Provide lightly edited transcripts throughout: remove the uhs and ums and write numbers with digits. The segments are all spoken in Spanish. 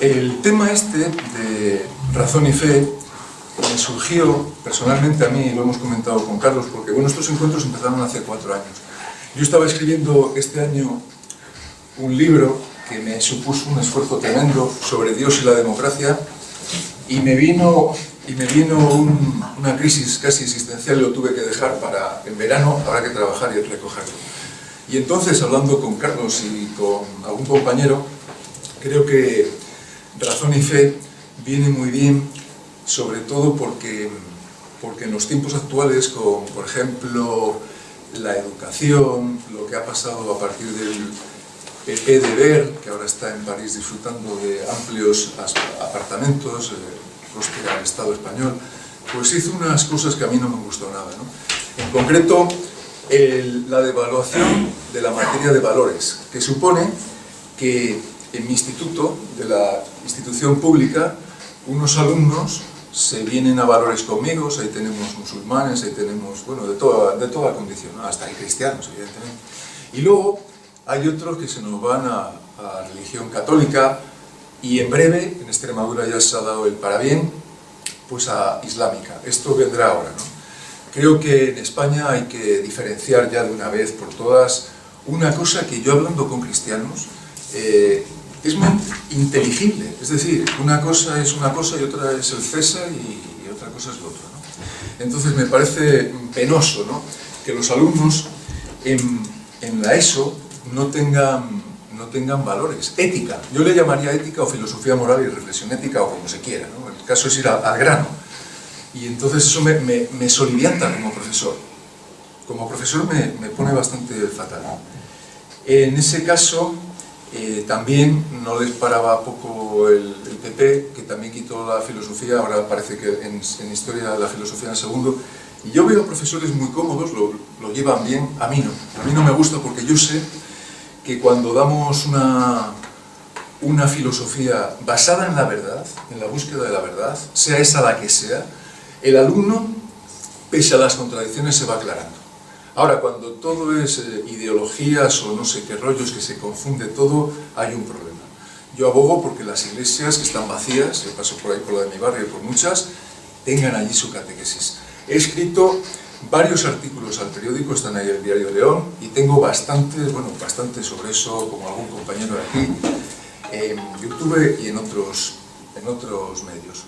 El tema este de razón y fe me surgió personalmente a mí, lo hemos comentado con Carlos, porque bueno, estos encuentros empezaron hace 4 años. Yo estaba escribiendo este año un libro que me supuso un esfuerzo tremendo sobre Dios y la democracia, y me vino una crisis casi existencial y lo tuve que dejar para en verano, habrá que trabajar y recogerlo. Y entonces, hablando con Carlos y con algún compañero, creo que razón y fe viene muy bien, sobre todo porque en los tiempos actuales, con, por ejemplo, la educación, lo que ha pasado a partir del PP de Ver, que ahora está en París disfrutando de amplios apartamentos, próspera al Estado español, pues hizo unas cosas que a mí no me gustó nada, ¿no? En concreto, la devaluación de la materia de valores, que supone que en mi instituto, de la institución pública, unos alumnos se vienen a valores conmigo, ahí tenemos musulmanes, ahí tenemos, bueno, de toda condición, ¿no? Hasta hay cristianos, evidentemente. Y luego hay otros que se nos van a religión católica, y en breve, en Extremadura ya se ha dado el parabién, pues a islámica. Esto vendrá ahora, ¿no? Creo que en España hay que diferenciar ya de una vez por todas una cosa que yo, hablando con cristianos, es muy inteligible. Es decir, una cosa es una cosa y otra es el César y otra cosa es lo otro, ¿no? Entonces me parece penoso, ¿no?, que los alumnos en la ESO no tengan valores, ética. Yo le llamaría ética o filosofía moral y reflexión ética, o como se quiera, ¿no? El caso es ir al grano. Y entonces eso me solivianta como profesor. Como profesor me pone bastante fatal. En ese caso, también no les paraba poco el PP, que también quitó la filosofía, ahora parece que en historia la filosofía en segundo. Y yo veo profesores muy cómodos, lo llevan bien, a mí no me gusta, porque yo sé que cuando damos una filosofía basada en la verdad, en la búsqueda de la verdad, sea esa la que sea, el alumno, pese a las contradicciones, se va aclarando. Ahora, cuando todo es ideologías o no sé qué rollos, que se confunde todo, hay un problema. Yo abogo porque las iglesias que están vacías, yo paso por ahí por la de mi barrio y por muchas, tengan allí su catequesis. He escrito varios artículos al periódico, están ahí en el Diario de León, y tengo bastante sobre eso, como algún compañero de aquí, en YouTube y en otros medios.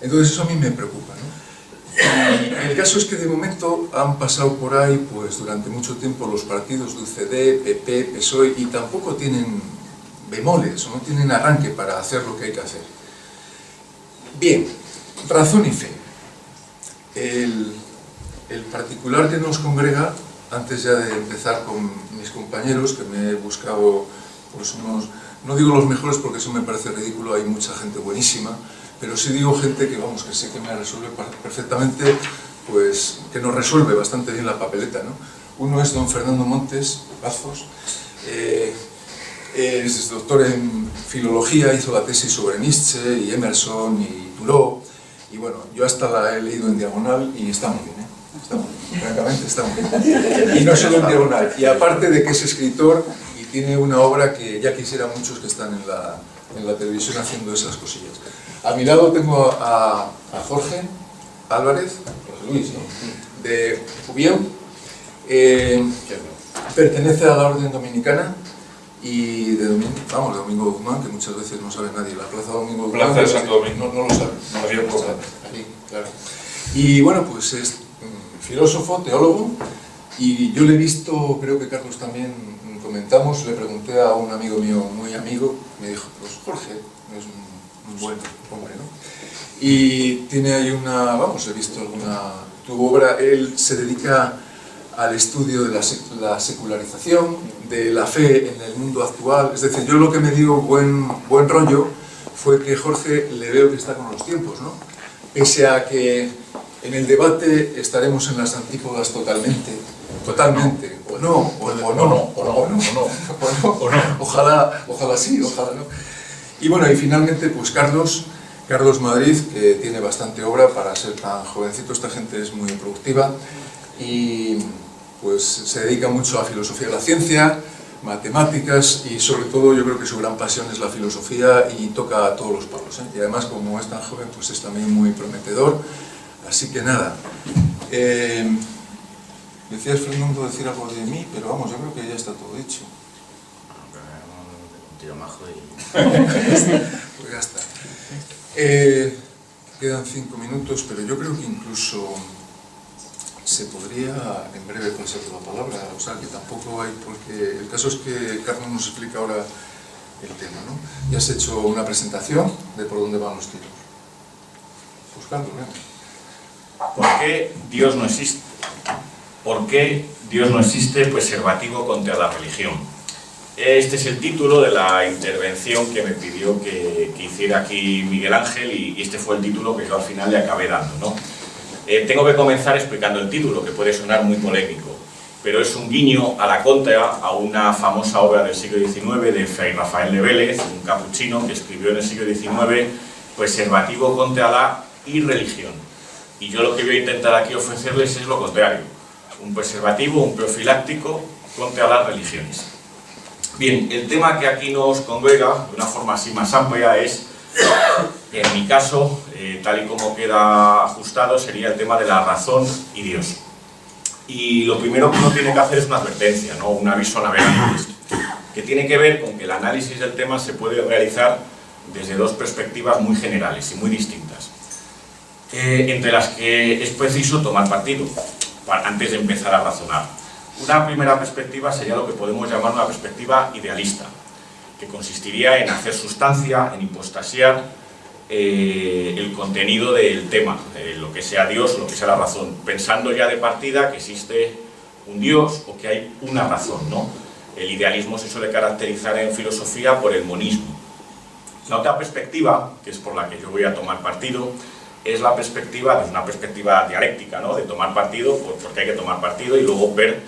Entonces eso a mí me preocupa, ¿no? El caso es que de momento han pasado por ahí, pues durante mucho tiempo, los partidos de UCD, PP, PSOE, y tampoco tienen bemoles, o no tienen arranque para hacer lo que hay que hacer. Bien, razón y fe. El particular que nos congrega, antes ya de empezar con mis compañeros, que me he buscado pues unos, no digo los mejores porque eso me parece ridículo, hay mucha gente buenísima, pero sí digo gente que, vamos, que sé que me resuelve perfectamente, pues que nos resuelve bastante bien la papeleta, ¿no? Uno es don Fernando Montes Pazos, es doctor en filología, hizo la tesis sobre Nietzsche y Emerson y Thoreau, y bueno, yo hasta la he leído en diagonal y está muy bien, ¿eh? Está muy bien, francamente está muy bien. Y no solo en diagonal, y aparte de que es escritor y tiene una obra que ya quisiera muchos que están en la televisión haciendo esas cosillas. A mi lado tengo a Jorge Álvarez, José Luis, ¿no?, de Ubieu, pertenece a la Orden Dominicana y de Domingo Guzmán, que muchas veces no sabe nadie, la Plaza Domingo Guzmán. Plaza de Santo Domingo. No lo sabe. No había problema. Aquí, claro. Y bueno, pues es filósofo, teólogo, y yo le he visto, creo que Carlos también comentamos, le pregunté a un amigo mío, muy amigo, me dijo, pues Jorge es un buen hombre, ¿no? Y tiene ahí he visto tu obra, él se dedica al estudio de la secularización, de la fe en el mundo actual. Es decir, yo lo que me dio buen rollo fue que Jorge le veo que está con los tiempos, ¿no? Pese a que en el debate estaremos en las antípodas totalmente, o no, ojalá sí, ojalá no. Y bueno, y finalmente, pues Carlos Madrid, que tiene bastante obra para ser tan jovencito. Esta gente es muy productiva y pues se dedica mucho a filosofía de la ciencia, matemáticas y sobre todo yo creo que su gran pasión es la filosofía y toca a todos los palos, ¿eh? Y además como es tan joven pues es también muy prometedor, así que nada. Decías, Fernando, decir algo de mí, pero vamos, yo creo que ya está todo dicho. Un tío majo y... Pues ya está. Quedan 5 minutos, pero yo creo que incluso se podría en breve pasar la palabra, o sea, que tampoco hay, porque el caso es que Carlos nos explica ahora el tema, ¿no? Ya has hecho una presentación de por dónde van los tiros. Pues Carlos, venga. ¿Por qué Dios no existe? ¿Por qué Dios no existe? Pues servativo contra la religión. Este es el título de la intervención que me pidió que hiciera aquí Miguel Ángel y este fue el título que yo al final le acabé dando, ¿no? Tengo que comenzar explicando el título, que puede sonar muy polémico, pero es un guiño a la contra, a una famosa obra del siglo XIX de Fray Rafael de Vélez, un capuchino que escribió en el siglo XIX, pues servativo contra la irreligión. Y yo lo que voy a intentar aquí ofrecerles es lo contrario, un preservativo, un profiláctico contra las religiones. Bien, el tema que aquí nos congrega, de una forma así más amplia, es, en mi caso, tal y como queda ajustado, sería el tema de la razón y Dios. Y lo primero que uno tiene que hacer es una advertencia, ¿no? Un aviso a navegantes, que tiene que ver con que el análisis del tema se puede realizar desde dos perspectivas muy generales y muy distintas, entre las que es preciso tomar partido antes de empezar a razonar. Una primera perspectiva sería lo que podemos llamar una perspectiva idealista, que consistiría en hacer sustancia, en hipostasiar el contenido del tema, lo que sea Dios, lo que sea la razón, pensando ya de partida que existe un Dios o que hay una razón, ¿no? El idealismo se suele caracterizar en filosofía por el monismo. La otra perspectiva, que es por la que yo voy a tomar partido, es la perspectiva, desde una perspectiva dialéctica, ¿no? De tomar partido, porque hay que tomar partido y luego ver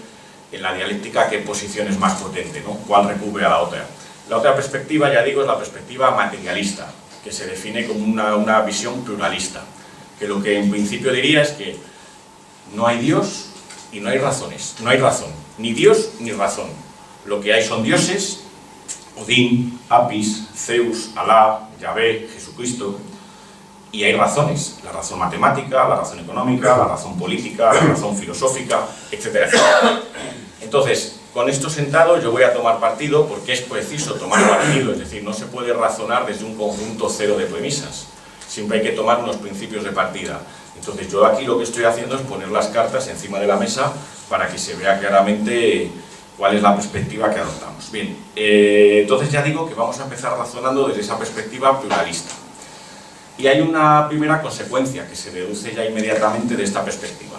en la dialéctica qué posición es más potente, ¿no? Cuál recubre a la otra. La otra perspectiva, ya digo, es la perspectiva materialista, que se define como una visión pluralista, que lo que en principio diría es que no hay Dios y no hay razones, no hay razón, ni Dios ni razón. Lo que hay son dioses, Odín, Apis, Zeus, Alá, Yahvé, Jesucristo, y hay razones, la razón matemática, la razón económica, la razón política, la razón filosófica, etcétera, etcétera. Entonces, con esto sentado yo voy a tomar partido porque es preciso tomar partido, es decir, no se puede razonar desde un conjunto cero de premisas, siempre hay que tomar unos principios de partida. Entonces yo aquí lo que estoy haciendo es poner las cartas encima de la mesa para que se vea claramente cuál es la perspectiva que adoptamos. Bien, entonces ya digo que vamos a empezar razonando desde esa perspectiva pluralista. Y hay una primera consecuencia que se deduce ya inmediatamente de esta perspectiva,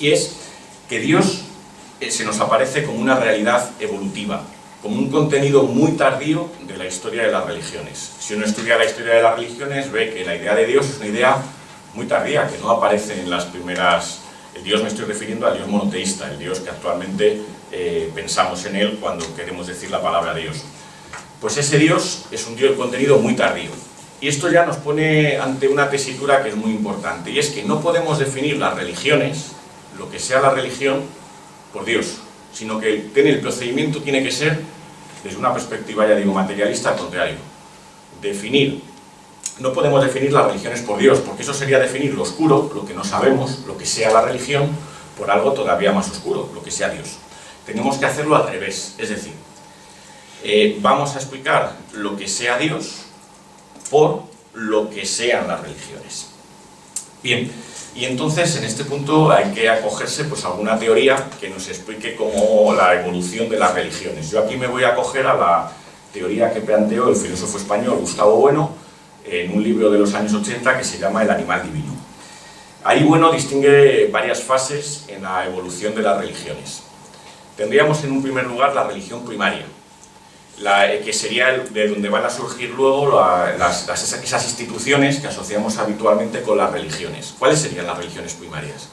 y es que Dios se nos aparece como una realidad evolutiva, como un contenido muy tardío de la historia de las religiones. Si uno estudia la historia de las religiones, ve que la idea de Dios es una idea muy tardía, que no aparece en las primeras... El Dios, me estoy refiriendo al Dios monoteísta, el Dios que actualmente pensamos en él cuando queremos decir la palabra Dios. Pues ese Dios es un Dios de contenido muy tardío. Y esto ya nos pone ante una tesitura que es muy importante, y es que no podemos definir las religiones, lo que sea la religión, por Dios, sino que el procedimiento tiene que ser, desde una perspectiva, ya digo, materialista, al contrario. No podemos definir las religiones por Dios, porque eso sería definir lo oscuro, lo que no sabemos, lo que sea la religión, por algo todavía más oscuro, lo que sea Dios. Tenemos que hacerlo al revés, es decir, vamos a explicar lo que sea Dios por lo que sean las religiones. Bien, y entonces en este punto hay que acogerse pues, a alguna teoría que nos explique cómo la evolución de las religiones. Yo aquí me voy a acoger a la teoría que planteó el filósofo español Gustavo Bueno en un libro de los años 80 que se llama El animal divino. Ahí Bueno distingue varias fases en la evolución de las religiones. Tendríamos en un primer lugar la religión primaria, que sería de donde van a surgir luego esas instituciones que asociamos habitualmente con las religiones. ¿Cuáles serían las religiones primarias?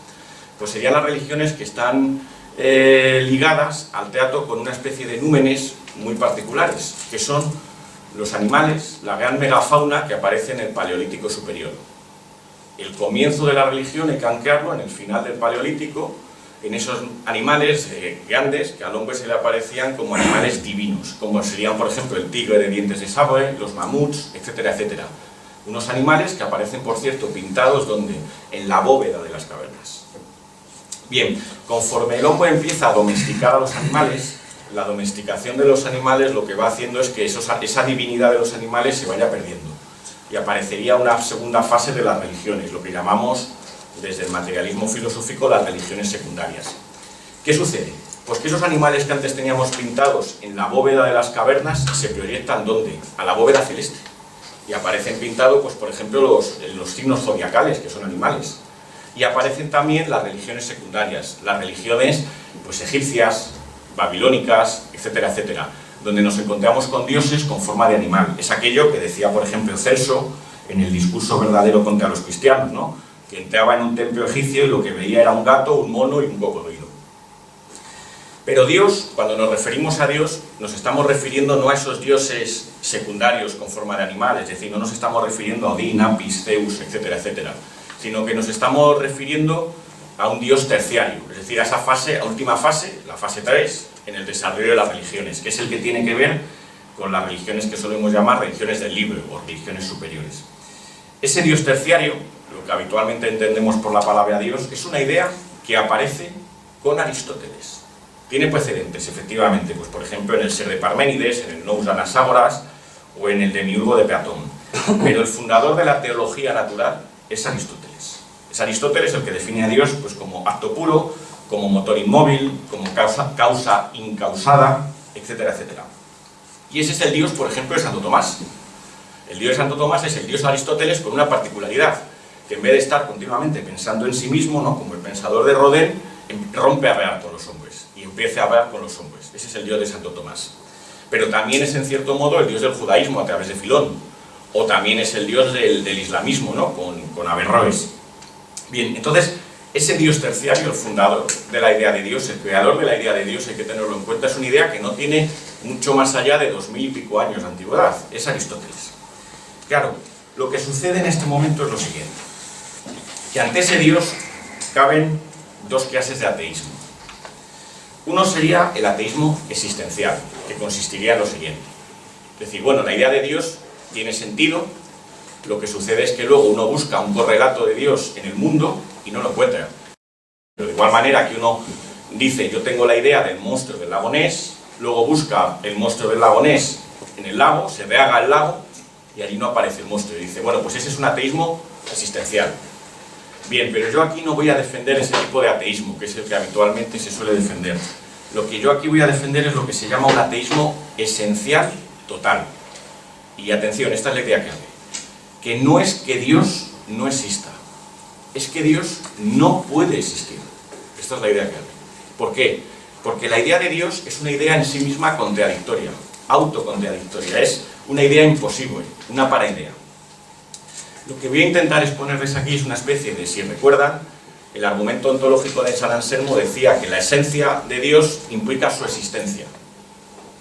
Pues serían las religiones que están ligadas al trato con una especie de númenes muy particulares, que son los animales, la gran megafauna que aparece en el Paleolítico superior. El comienzo de la religión hay que anclarlo en el final del Paleolítico, en esos animales grandes que al hombre se le aparecían como animales divinos, como serían, por ejemplo, el tigre de dientes de sable, los mamuts, etcétera, etcétera. Unos animales que aparecen, por cierto, pintados ¿dónde? En la bóveda de las cavernas. Bien, conforme el hombre empieza a domesticar a los animales, la domesticación de los animales lo que va haciendo es que esa divinidad de los animales se vaya perdiendo. Y aparecería una segunda fase de las religiones, lo que llamamos desde el materialismo filosófico las religiones secundarias. ¿Qué sucede? Pues que esos animales que antes teníamos pintados en la bóveda de las cavernas se proyectan ¿dónde? A la bóveda celeste. Y aparecen pintados, pues, por ejemplo, los signos zodiacales, que son animales. Y aparecen también las religiones secundarias, las religiones pues, egipcias, babilónicas, etcétera, etcétera, donde nos encontramos con dioses con forma de animal. Es aquello que decía, por ejemplo, Celso en el discurso verdadero contra los cristianos, ¿no? Que entraba en un templo egipcio y lo que veía era un gato, un mono y un cocodrilo. Pero Dios, cuando nos referimos a Dios, nos estamos refiriendo no a esos dioses secundarios con forma de animal, es decir, no nos estamos refiriendo a Odín, Apis, Zeus, etcétera, etcétera, sino que nos estamos refiriendo a un Dios terciario, es decir, a esa fase, a última fase, la fase 3, en el desarrollo de las religiones, que es el que tiene que ver con las religiones que solemos llamar religiones del libro o religiones superiores. Ese Dios terciario, lo que habitualmente entendemos por la palabra Dios, es una idea que aparece con Aristóteles. Tiene precedentes, efectivamente, pues por ejemplo en el Ser de Parménides, en el Nous Anaxágoras o en el Demiurgo de Platón. Pero el fundador de la teología natural es Aristóteles. Es Aristóteles el que define a Dios pues, como acto puro, como motor inmóvil, como causa incausada, etcétera, etcétera. Y ese es el Dios, por ejemplo, de Santo Tomás. El Dios de Santo Tomás es el Dios de Aristóteles con una particularidad, que en vez de estar continuamente pensando en sí mismo, ¿no? Como el pensador de Rodin, rompe a hablar con los hombres y empieza a hablar con los hombres. Ese es el Dios de Santo Tomás. Pero también es en cierto modo el Dios del judaísmo a través de Filón, o también es el Dios del islamismo, ¿no? con Averroes. Bien, entonces, ese Dios terciario, el fundador de la idea de Dios, el creador de la idea de Dios, hay que tenerlo en cuenta, es una idea que no tiene mucho más allá de 2000 y pico años de antigüedad, es Aristóteles. Claro, lo que sucede en este momento es lo siguiente, que ante ese Dios caben dos clases de ateísmo. Uno sería el ateísmo existencial, que consistiría en lo siguiente. Es decir, bueno, la idea de Dios tiene sentido, lo que sucede es que luego uno busca un correlato de Dios en el mundo y no lo encuentra. Pero de igual manera que uno dice, yo tengo la idea del monstruo del lago Ness, luego busca el monstruo del lago Ness en el lago, se rehaga el lago y allí no aparece el monstruo. Y dice, bueno, pues ese es un ateísmo existencial. Bien, pero yo aquí no voy a defender ese tipo de ateísmo, que es el que habitualmente se suele defender. Lo que yo aquí voy a defender es lo que se llama un ateísmo esencial total. Y atención, esta es la idea clave. Que no es que Dios no exista, es que Dios no puede existir. Esta es la idea clave. ¿Por qué? Porque la idea de Dios es una idea en sí misma contradictoria, autocontradictoria, es una idea imposible, una paraidea. Lo que voy a intentar exponerles aquí es una especie de, si recuerdan, el argumento ontológico de San Anselmo decía que la esencia de Dios implica su existencia.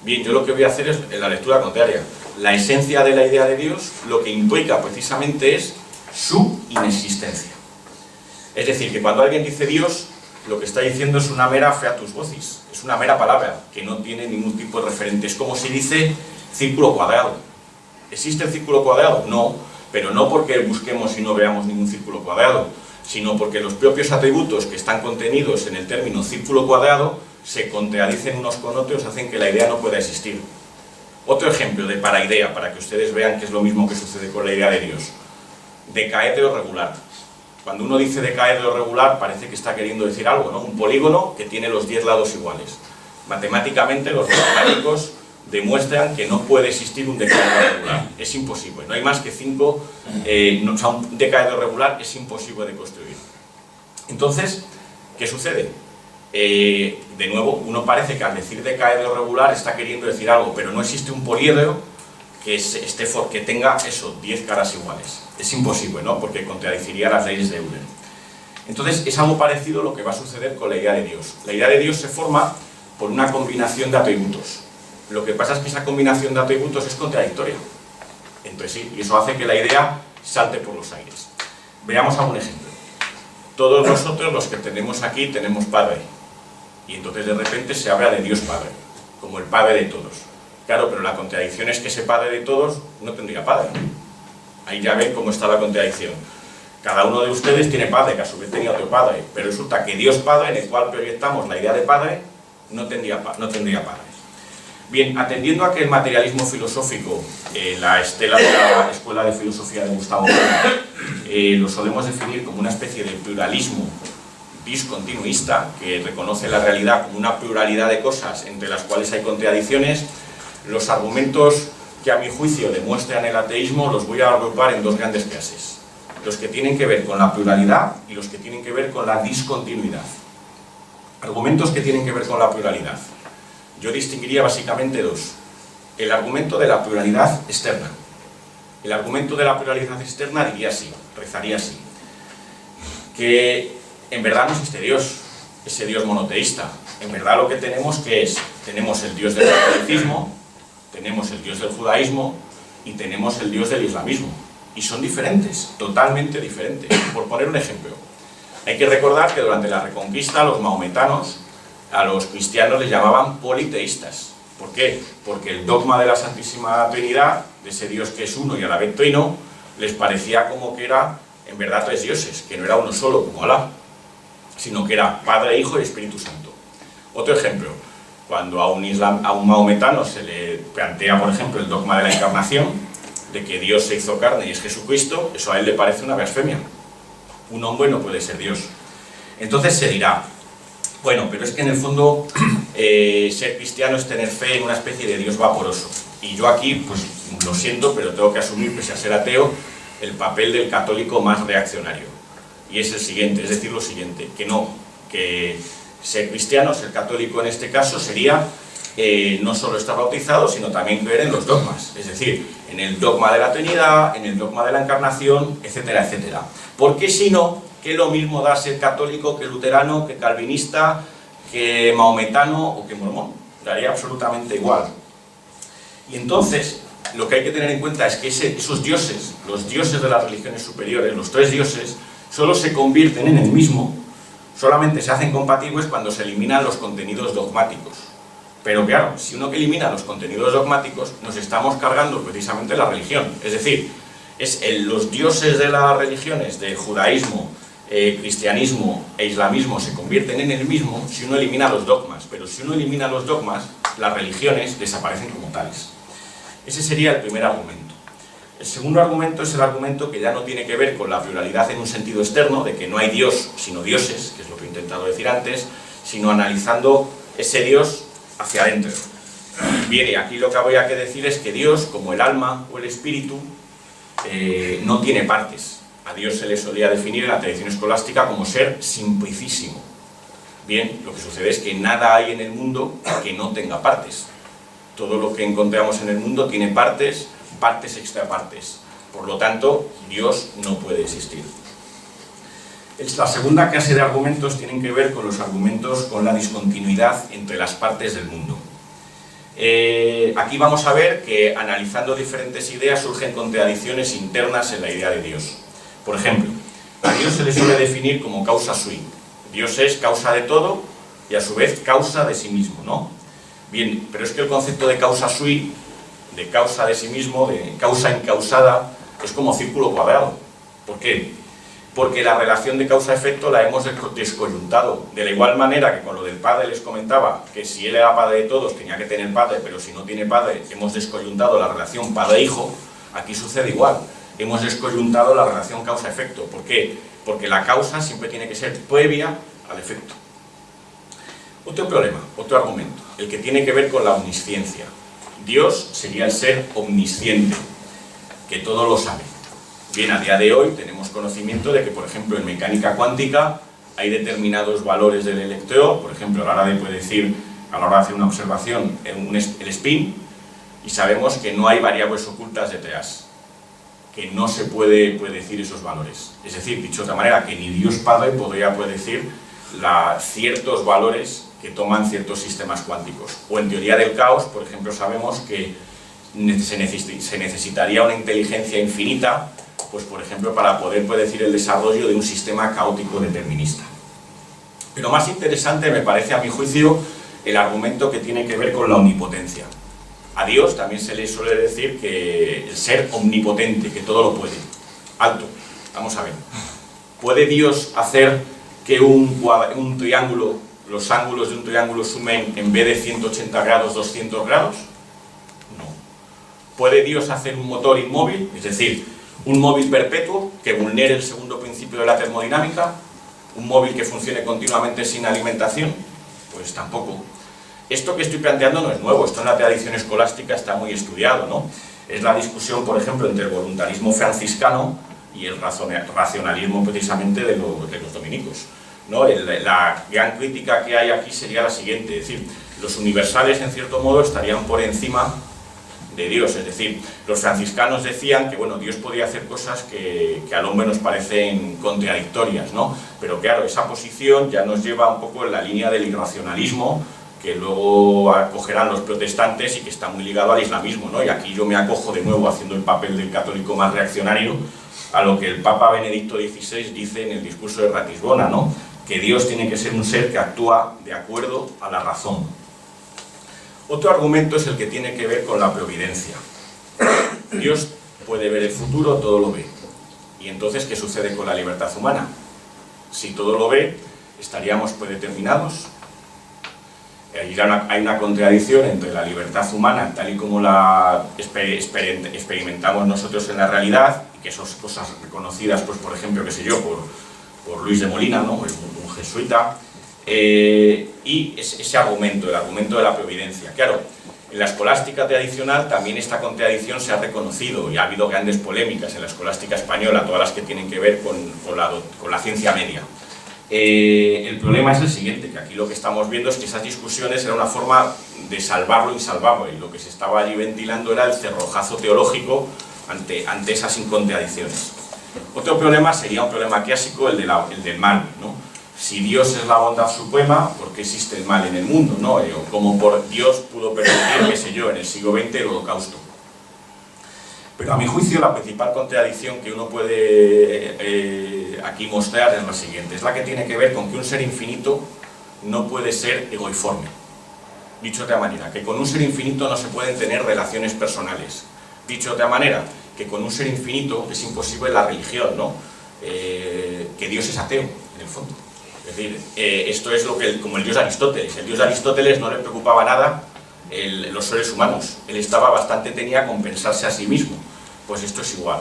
Bien, yo lo que voy a hacer es la lectura contraria. La esencia de la idea de Dios lo que implica precisamente es su inexistencia. Es decir, que cuando alguien dice Dios, lo que está diciendo es una mera featus vocis, es una mera palabra que no tiene ningún tipo de referente. Es como si dice círculo cuadrado. ¿Existe el círculo cuadrado? No, pero no porque busquemos y no veamos ningún círculo cuadrado, sino porque los propios atributos que están contenidos en el término círculo cuadrado se contradicen unos con otros, hacen que la idea no pueda existir. Otro ejemplo de paraidea, para que ustedes vean que es lo mismo que sucede con la idea de Dios. Decaedro regular. Cuando uno dice decaedro regular, parece que está queriendo decir algo, ¿no? Un polígono que tiene los 10 lados iguales. Matemáticamente, los matemáticos demuestran que no puede existir un decaedro regular. Es imposible. No hay más que 5. O sea, un decaedro regular es imposible de construir. Entonces, ¿qué sucede? De nuevo, uno parece que al decir decaedro regular está queriendo decir algo, pero no existe un poliedro que tenga eso, 10 caras iguales. Es imposible, ¿no? Porque contradeciría las leyes de Euler. Entonces, es algo parecido a lo que va a suceder con la idea de Dios. La idea de Dios se forma por una combinación de atributos. Lo que pasa es que esa combinación de atributos es contradictoria entre sí, y eso hace que la idea salte por los aires. Veamos algún ejemplo. todos nosotros los que tenemos aquí tenemos Padre. Y entonces de repente se habla de Dios Padre, como el Padre de todos. Claro, pero la contradicción es que ese Padre de todos no tendría Padre. Ahí ya ven cómo está la contradicción. Cada uno de ustedes tiene Padre, que a su vez tenía otro Padre, pero resulta que Dios Padre, en el cual proyectamos la idea de Padre, no tendría Padre. Bien, atendiendo a que el materialismo filosófico, la estela de la Escuela de Filosofía de Gustavo Bueno, lo solemos definir como una especie de pluralismo discontinuista, que reconoce la realidad como una pluralidad de cosas entre las cuales hay contradicciones, los argumentos que a mi juicio demuestran el ateísmo los voy a agrupar en dos grandes clases: los que tienen que ver con la pluralidad y los que tienen que ver con la discontinuidad. Argumentos que tienen que ver con la pluralidad. Yo distinguiría básicamente dos. El argumento de la pluralidad externa. El argumento de la pluralidad externa diría así, rezaría así: que en verdad no existe Dios, ese Dios monoteísta. En verdad lo que tenemos, ¿qué es? Tenemos el Dios del catolicismo, tenemos el Dios del judaísmo y tenemos el Dios del islamismo. Y son diferentes, totalmente diferentes. Por poner un ejemplo, hay que recordar que durante la Reconquista los mahometanos a los cristianos les llamaban politeístas. ¿Por qué? Porque el dogma de la Santísima Trinidad, de ese Dios que es uno y a la vez trino, les parecía como que era en verdad tres dioses, que no era uno solo como Alá, sino que era Padre, Hijo y Espíritu Santo. Otro ejemplo, cuando a un mahometano se le plantea, por ejemplo, el dogma de la encarnación, de que Dios se hizo carne y es Jesucristo, eso a él le parece una blasfemia. Un hombre no puede ser Dios. Entonces se dirá, bueno, pero es que en el fondo ser cristiano es tener fe en una especie de Dios vaporoso. Y yo aquí, pues lo siento, pero tengo que asumir, pese a ser ateo, el papel del católico más reaccionario. Y es el siguiente, es decir, lo siguiente, que no, que ser cristiano, ser católico en este caso, sería no solo estar bautizado, sino también creer en los dogmas, es decir, en el dogma de la Trinidad, en el dogma de la Encarnación, etcétera, etcétera. Porque si no, que lo mismo da ser católico que luterano, que calvinista, que mahometano o que mormón, daría absolutamente igual. Y entonces, lo que hay que tener en cuenta es que esos dioses, los dioses de las religiones superiores, los tres dioses, solo se convierten en el mismo, solamente se hacen compatibles cuando se eliminan los contenidos dogmáticos. Pero claro, si uno elimina los contenidos dogmáticos, nos estamos cargando precisamente la religión. Es decir, los dioses de las religiones, de judaísmo, cristianismo e islamismo, se convierten en el mismo si uno elimina los dogmas. Pero si uno elimina los dogmas, las religiones desaparecen como tales. Ese sería el primer argumento. El segundo argumento es el argumento que ya no tiene que ver con la pluralidad en un sentido externo, de que no hay Dios, sino dioses, que es lo que he intentado decir antes, sino analizando ese Dios hacia adentro. Bien, y aquí lo que habría que decir es que Dios, como el alma o el espíritu, no tiene partes. A Dios se le solía definir en la tradición escolástica como ser simplicísimo. Bien, lo que sucede es que nada hay en el mundo que no tenga partes. Todo lo que encontramos en el mundo tiene partes, partes extrapartes. Por lo tanto, Dios no puede existir. La segunda clase de argumentos tienen que ver con los argumentos con la discontinuidad entre las partes del mundo. Aquí vamos a ver que analizando diferentes ideas surgen contradicciones internas en la idea de Dios. Por ejemplo, a Dios se le suele definir como causa sui. Dios es causa de todo y a su vez causa de sí mismo, ¿no? Bien, pero es que el concepto de causa sui, de causa de sí mismo, de causa encausada, es como círculo cuadrado. ¿Por qué? Porque la relación de causa-efecto la hemos descoyuntado. De la igual manera que con lo del padre les comentaba que si él era padre de todos tenía que tener padre, pero si no tiene padre hemos descoyuntado la relación padre-hijo, aquí sucede igual. Hemos descoyuntado la relación causa-efecto. ¿Por qué? Porque la causa siempre tiene que ser previa al efecto. Otro problema, otro argumento, el que tiene que ver con la omnisciencia. Dios sería el ser omnisciente, que todo lo sabe. Bien, a día de hoy tenemos conocimiento de que, por ejemplo, en mecánica cuántica hay determinados valores del electrón, por ejemplo, a la hora de predecir, a la hora de hacer una observación, el spin, y sabemos que no hay variables ocultas detrás, que no se puede predecir esos valores. Es decir, dicho de otra manera, que ni Dios Padre podría predecir ciertos valores que toman ciertos sistemas cuánticos. O en teoría del caos, por ejemplo, sabemos que se necesitaría una inteligencia infinita pues por ejemplo para poder predecir el desarrollo de un sistema caótico determinista. Pero más interesante me parece, a mi juicio, el argumento que tiene que ver con la omnipotencia. A Dios también se le suele decir que el ser omnipotente, que todo lo puede. Alto, vamos a ver. ¿Puede Dios hacer que un triángulo, los ángulos de un triángulo sumen en vez de 180 grados, 200 grados? No. ¿Puede Dios hacer un motor inmóvil, es decir, un móvil perpetuo que vulnere el segundo principio de la termodinámica? ¿Un móvil que funcione continuamente sin alimentación? Pues tampoco. Esto que estoy planteando no es nuevo, esto en la tradición escolástica está muy estudiado, ¿no? Es la discusión, por ejemplo, entre el voluntarismo franciscano y el racionalismo precisamente de los dominicos, ¿no? La gran crítica que hay aquí sería la siguiente, es decir, los universales en cierto modo estarían por encima de Dios, es decir, los franciscanos decían que bueno, Dios podía hacer cosas que al hombre nos parecen contradictorias, ¿no? Pero claro, esa posición ya nos lleva un poco en la línea del irracionalismo que luego acogerán los protestantes y que está muy ligado al islamismo, ¿no? Y aquí yo me acojo de nuevo, haciendo el papel del católico más reaccionario, a lo que el Papa Benedicto XVI dice en el discurso de Ratisbona, ¿no? Que Dios tiene que ser un ser que actúa de acuerdo a la razón. Otro argumento es el que tiene que ver con la providencia. Dios puede ver el futuro, todo lo ve. Y entonces, ¿qué sucede con la libertad humana? Si todo lo ve, ¿estaríamos predeterminados? Hay una contradicción entre la libertad humana, tal y como la experimentamos nosotros en la realidad, y que son cosas reconocidas, pues por ejemplo, qué sé yo, por Luis de Molina, ¿no? un jesuita, y ese argumento, el argumento de la providencia. Claro, en la escolástica tradicional también esta contradicción se ha reconocido y ha habido grandes polémicas en la escolástica española, todas las que tienen que ver con la ciencia media. El problema es el siguiente, que aquí lo que estamos viendo es que esas discusiones eran una forma de salvar lo insalvable, y lo que se estaba allí ventilando era el cerrojazo teológico ante esas contradicciones. Otro problema sería un problema clásico, el del mal, ¿no? Si Dios es la bondad suprema, ¿por qué existe el mal en el mundo, ¿no? O como por Dios pudo permitir, qué sé yo, en el siglo XX el Holocausto. Pero a mi juicio la principal contradicción que uno puede aquí mostrar es la siguiente, es la que tiene que ver con que un ser infinito no puede ser egoiforme. Dicho de otra manera, que con un ser infinito no se pueden tener relaciones personales. Dicho de otra manera, que con un ser infinito es imposible la religión, ¿no? Que Dios es ateo, en el fondo. Es decir, esto es como el dios de Aristóteles. El dios de Aristóteles no le preocupaba nada los seres humanos. Él estaba bastante tenía a compensarse a sí mismo. Pues esto es igual.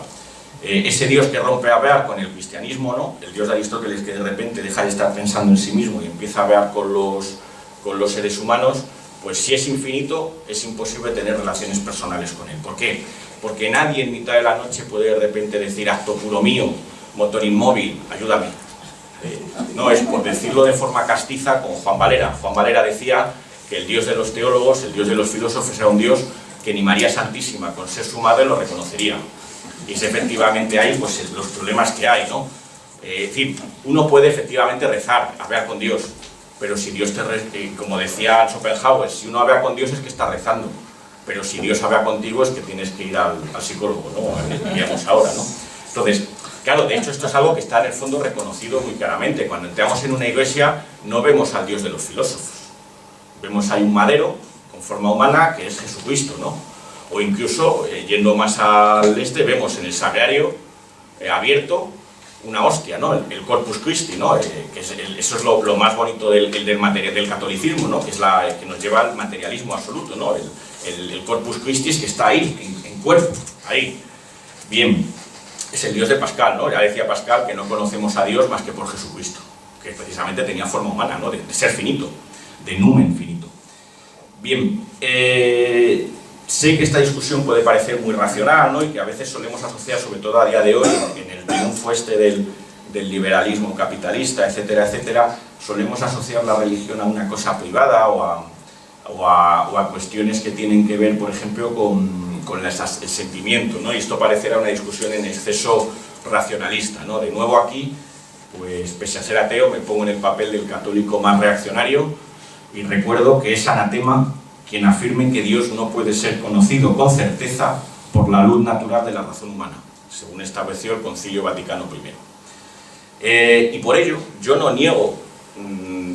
Ese Dios que rompe a ver con el cristianismo, ¿no? El Dios de Aristóteles que de repente deja de estar pensando en sí mismo y empieza a ver con los seres humanos, pues si es infinito, es imposible tener relaciones personales con él. ¿Por qué? Porque nadie en mitad de la noche puede de repente decir acto puro mío, motor inmóvil, ayúdame. No, es por decirlo de forma castiza con Juan Valera. Juan Valera decía que el Dios de los teólogos, el Dios de los filósofos era un Dios que ni María Santísima, con ser su madre, lo reconocería. Y es efectivamente ahí pues, los problemas que hay, ¿no? Es decir, uno puede efectivamente rezar, hablar con Dios, pero si Dios como decía Schopenhauer, si uno habla con Dios es que está rezando, pero si Dios habla contigo es que tienes que ir al psicólogo, ¿no? Diríamos ahora, ¿no? Entonces, claro, de hecho esto es algo que está en el fondo reconocido muy claramente. Cuando entramos en una iglesia no vemos al Dios de los filósofos, vemos ahí un madero con forma humana que es Jesucristo, ¿no? O incluso, yendo más al este, vemos en el sagrario abierto una hostia, ¿no? El Corpus Christi, ¿no? Eso es lo más bonito del catolicismo, ¿no? Que es que nos lleva al materialismo absoluto, ¿no? El Corpus Christi es que está ahí, en cuerpo, ahí. Bien, es el Dios de Pascal, ¿no? Ya decía Pascal que no conocemos a Dios más que por Jesucristo, que precisamente tenía forma humana, ¿no? De ser finito, de numen finito. Bien, sé que esta discusión puede parecer muy racional, ¿no? Y que a veces solemos asociar, sobre todo a día de hoy, en el triunfo este del liberalismo capitalista, etcétera, etcétera, solemos asociar la religión a una cosa privada o a cuestiones que tienen que ver, por ejemplo, con el sentimiento, ¿no? Y esto parecerá una discusión en exceso racionalista, ¿no? De nuevo aquí, pues pese a ser ateo, me pongo en el papel del católico más reaccionario y recuerdo que es anatema quien afirme que Dios no puede ser conocido con certeza por la luz natural de la razón humana. según estableció el Concilio Vaticano I. Y por ello, yo no niego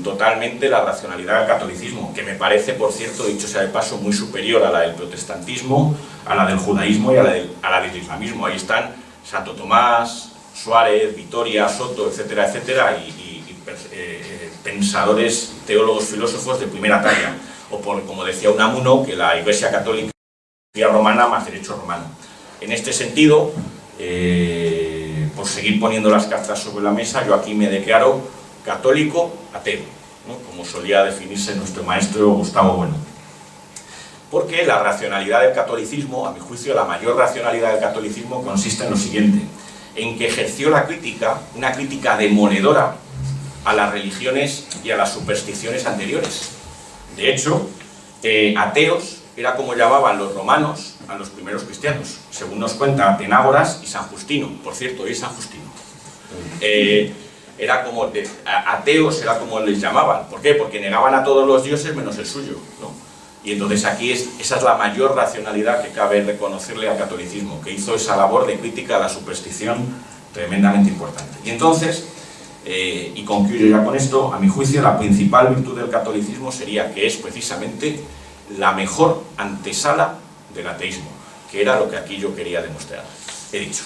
totalmente la racionalidad del catolicismo, que me parece, por cierto, dicho sea de paso, muy superior a la del protestantismo, a la del judaísmo y a la del islamismo. Ahí están Santo Tomás, Suárez, Vitoria, Soto, etcétera, etcétera, y pensadores, teólogos, filósofos de primera talla. O como decía Unamuno, que la Iglesia Católica es romana más derecho romano. En este sentido, por seguir poniendo las cartas sobre la mesa, yo aquí me declaro católico ateo, ¿no? Como solía definirse nuestro maestro Gustavo Bueno. Porque la racionalidad del catolicismo, a mi juicio, la mayor racionalidad del catolicismo consiste en lo siguiente: en que ejerció la crítica, una crítica demoledora a las religiones y a las supersticiones anteriores. De hecho, ateos era como llamaban los romanos a los primeros cristianos, según nos cuenta Atenágoras y San Justino. Por cierto, hoy es San Justino. Ateos era como les llamaban. ¿Por qué? Porque negaban a todos los dioses menos el suyo, ¿no? Y entonces aquí esa es la mayor racionalidad que cabe reconocerle al catolicismo, que hizo esa labor de crítica a la superstición tremendamente importante. Y entonces, y concluyo ya con esto, a mi juicio la principal virtud del catolicismo sería que es precisamente la mejor antesala del ateísmo, que era lo que aquí yo quería demostrar. He dicho.